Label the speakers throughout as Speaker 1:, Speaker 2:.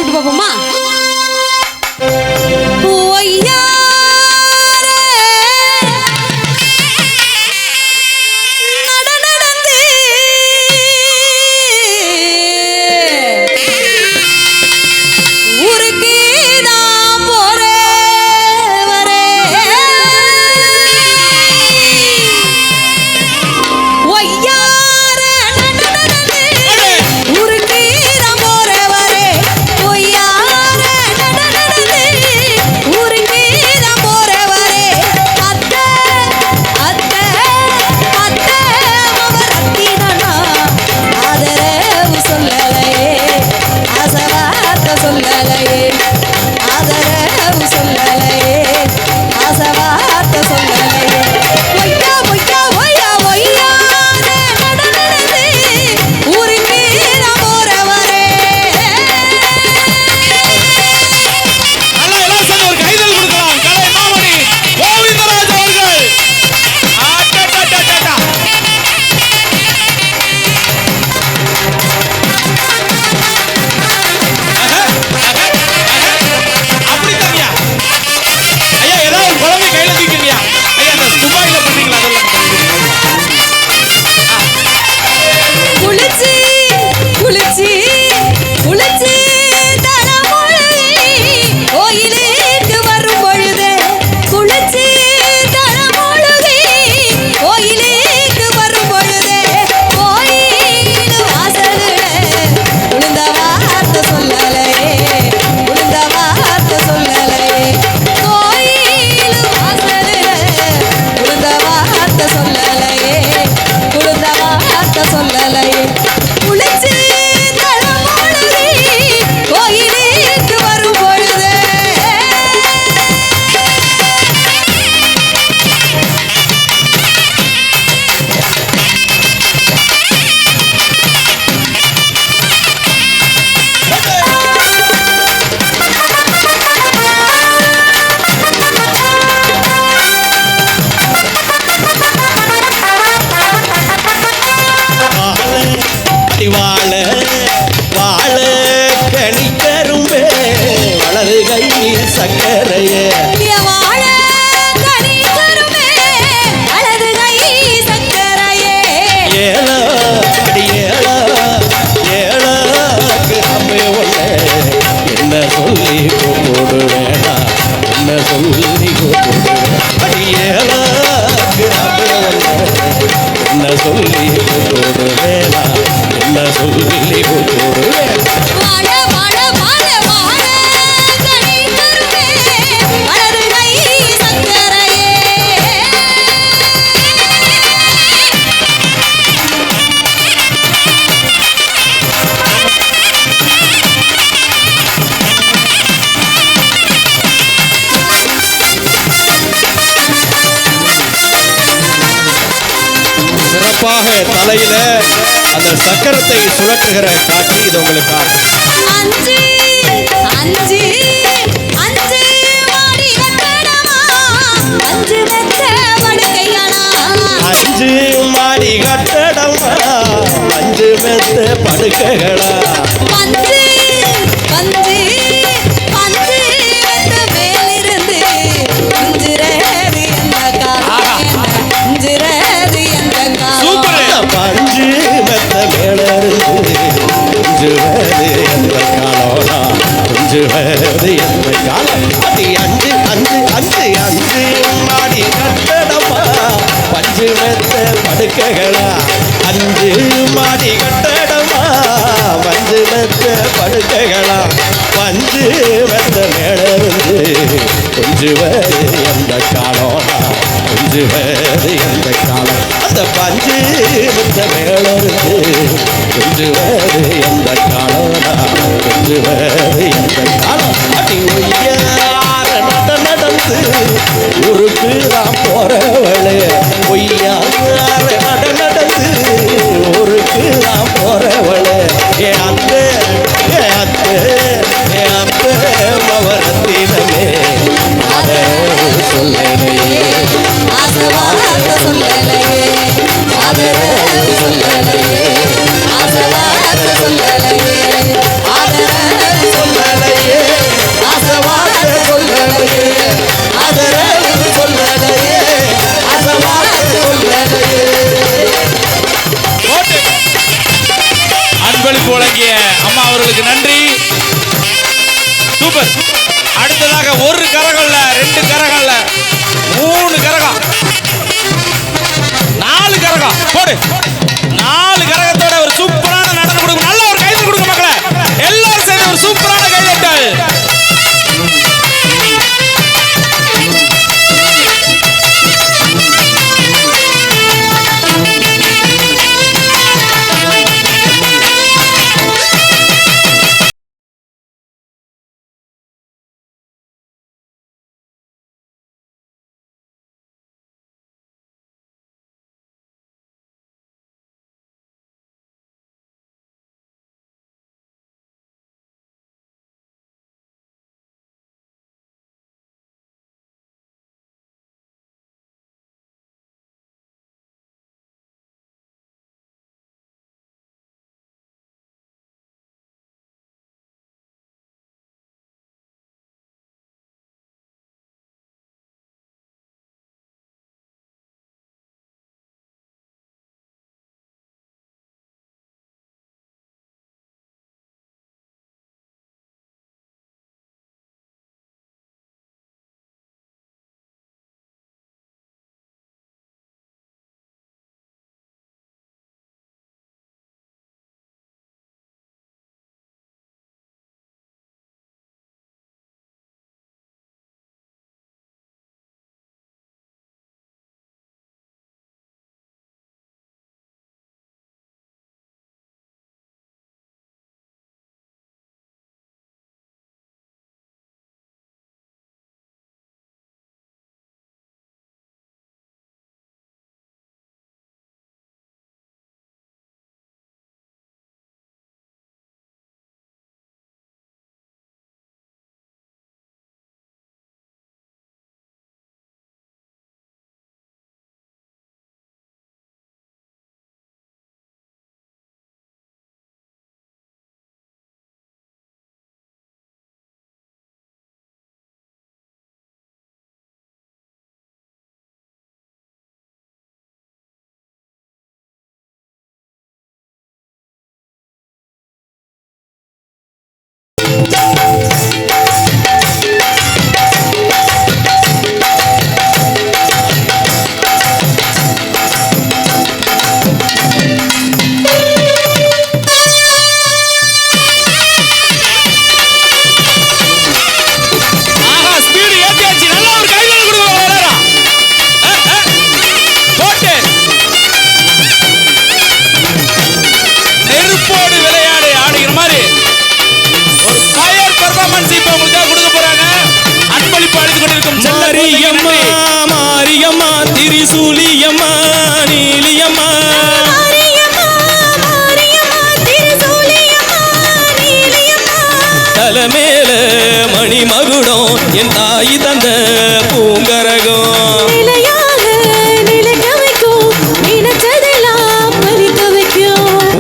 Speaker 1: பாட்டு பாப்போமா?
Speaker 2: தலையில அந்த சக்கரத்தை சுழற்றுகிற காட்சி இது உங்களுக்காக.
Speaker 1: அஞ்சு அஞ்சு அஞ்சு மாடி கட்டடமா, அஞ்சு மெத்த படுக்கைகளா,
Speaker 2: அஞ்சு மாடி கட்டடமா, அஞ்சு மெத்த படுக்கைகளா,
Speaker 1: பஞ்சு பஞ்சு பஞ்சு மெத்த மேலிருந்து அஞ்சுறது எந்த காலம், அஞ்சுறது எந்த காலம்,
Speaker 2: பஞ்சு மெத்த மேலிருந்து அஞ்சுவது எந்த காலோனா, அஞ்சுவது எந்த காலம். அது அஞ்சு அஞ்சு அஞ்சு அஞ்சு மாடி கட்டடமா, பஞ்சு மெத்த படுக்கைகளா, அஞ்சு மாடி கட்டடமா, பஞ்சு மெத்த படுக்கைகளா, பஞ்சு மெத்த மேலிருந்து கொஞ்சுவது எந்த காலோனா, கொஞ்சுவது எந்த காலம். அந்த பஞ்சு மெத்த மேலிருந்து கொஞ்சுவது எந்த காலோனா, கொஞ்சுவது எந்த காலம். அடி ஒய்யார நடந்து ஊருக்கு தான் போறவளே, ஒய்யார நடந்து ஊருக்கு தான் போறவளே, ஏ அத்தை ஏ அத்தை ஏ அத்தை மவரத்தினமே ஆதரவு சொல்லலையே,
Speaker 1: ஆசவார்த்த சொல்லலையே, ஆதரவு சொல்லலையே, ஆசவார்த்த
Speaker 3: வாய்ப்பு வழங்கிய அம்மா அவர்களுக்கு நன்றி. சூப்பர். அடுத்ததாக ஒரு கரகம்ல, 2 கரகம்ல, 3 கரகம், 4 கரகம் போடு. 4 கரகத்தோட ஒரு சூப்பரான நடனம் கொடுங்க. நல்ல ஒரு கைது கொடுங்க மக்களே. எல்லாரும் சேர்ந்து ஒரு சூப்பரான கைதட்டல்.
Speaker 4: மேல மணி மகுடம் என் தாய் தந்த பூங்கரகம்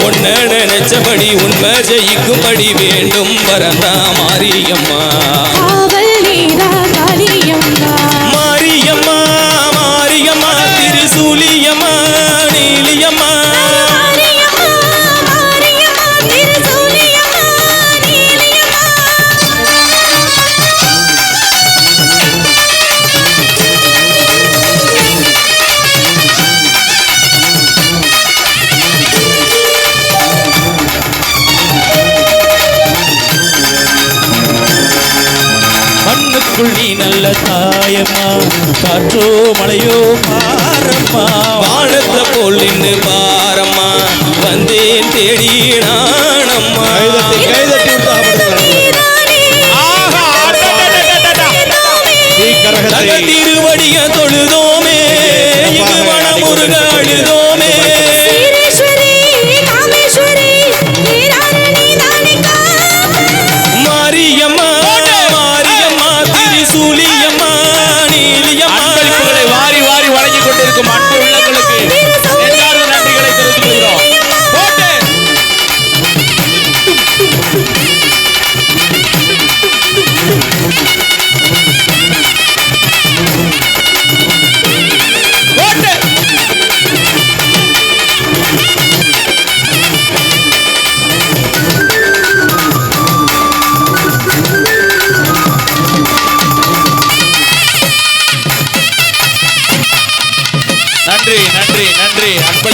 Speaker 4: உன்னை நினைச்சபடி உண்மை ஜெயிக்கும்படி வேண்டும் வரந்தா மாரியம்மா மாரியம்மா மாரியம்மா திரிசூலியம்மா நீலியம்மா நீ நல்ல தாயம்மா காற்றோ மழையோ பாரம்மா வானத்தை போல் நின்று பாரம்மா வந்தேன் தேடி நானம்மா திருவடிய தொழுதோமே இது மனமுருக அழுதோமே மாரியம்மா மாரியம்மா திரிசூலியம்மா நீலியம்மா
Speaker 3: அன்பளிப்புகளை வாரி வாரி வழங்கிக் கொண்டிருக்கும் அன்பு உள்ளங்களுக்கு எல்லாரும் நன்றிகளை தெரிவித்துக் கொள்கிறோம்.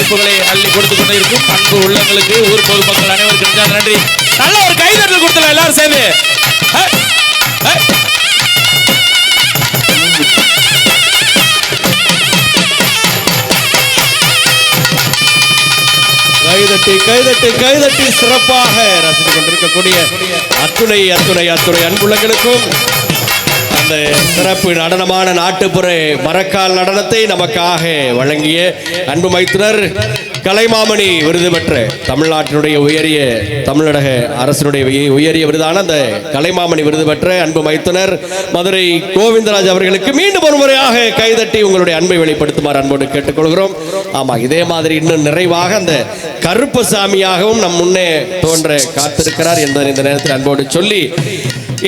Speaker 3: சிறப்புகளை அள்ளி கொடுத்து கொண்டே இருக்கும் அன்பு உள்ளங்களுக்கு ஊர் பொதுமக்கள் அனைவருக்கும் நன்றி. நல்ல ஒரு கைதட்டல் கொடுத்தல எல்லாரும் சேர்ந்து.
Speaker 2: கைதட்டி சிறப்பாக ரசித்துக் கொண்டிருக்கக்கூடிய அத்துணை அன்புள்ளங்களுக்கும் அந்த சிறப்பு நடனமான நாட்டுப்புற மரக்கால் நடனத்தை நமக்காக வழங்கிய அன்பு மைத்துனர் கலைமாமணி விருது பெற்ற தமிழ்நாட்டினுடைய உயரிய தமிழக அரசினுடைய உயரிய விருதான அந்த கலைமாமணி விருது பெற்ற அன்பு மைத்துனர் மதுரை கோவிந்தராஜ் அவர்களுக்கு மீண்டும் ஒரு முறையாக கைதட்டி உங்களுடைய அன்பை வெளிப்படுத்துமாறு அன்போடு கேட்டுக்கொள்கிறோம். ஆமா, இதே மாதிரி இன்னும் நிறைவாக அந்த கருப்பசாமியாகவும் நம் முன்னே தோன்ற காத்திருக்கிறார் என்பதை இந்த நேரத்தில் அன்போடு சொல்லி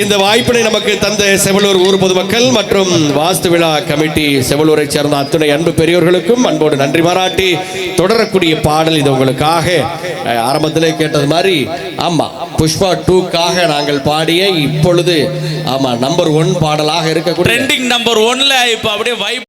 Speaker 2: இந்த வாய்ப்பினை நமக்கு தந்த செவலூர் ஊர் பொதுமக்கள் மற்றும் வாஸ்து விழா கமிட்டி செவலூரை சேர்ந்த அத்துணை அன்பு பெரியோர்களுக்கும் அன்போடு நன்றி பாராட்டி தொடரக்கூடிய பாடல் இது உங்களுக்காக ஆரம்பத்திலே கேட்டது மாதிரி ஆமா புஷ்பா 2க்காக நாங்கள் பாடிய இப்பொழுது ஆமா நம்பர் 1 பாடலாக இருக்கக்கூடிய
Speaker 3: ட்ரெண்டிங் நம்பர் 1ல இப்ப அப்படியே வைப்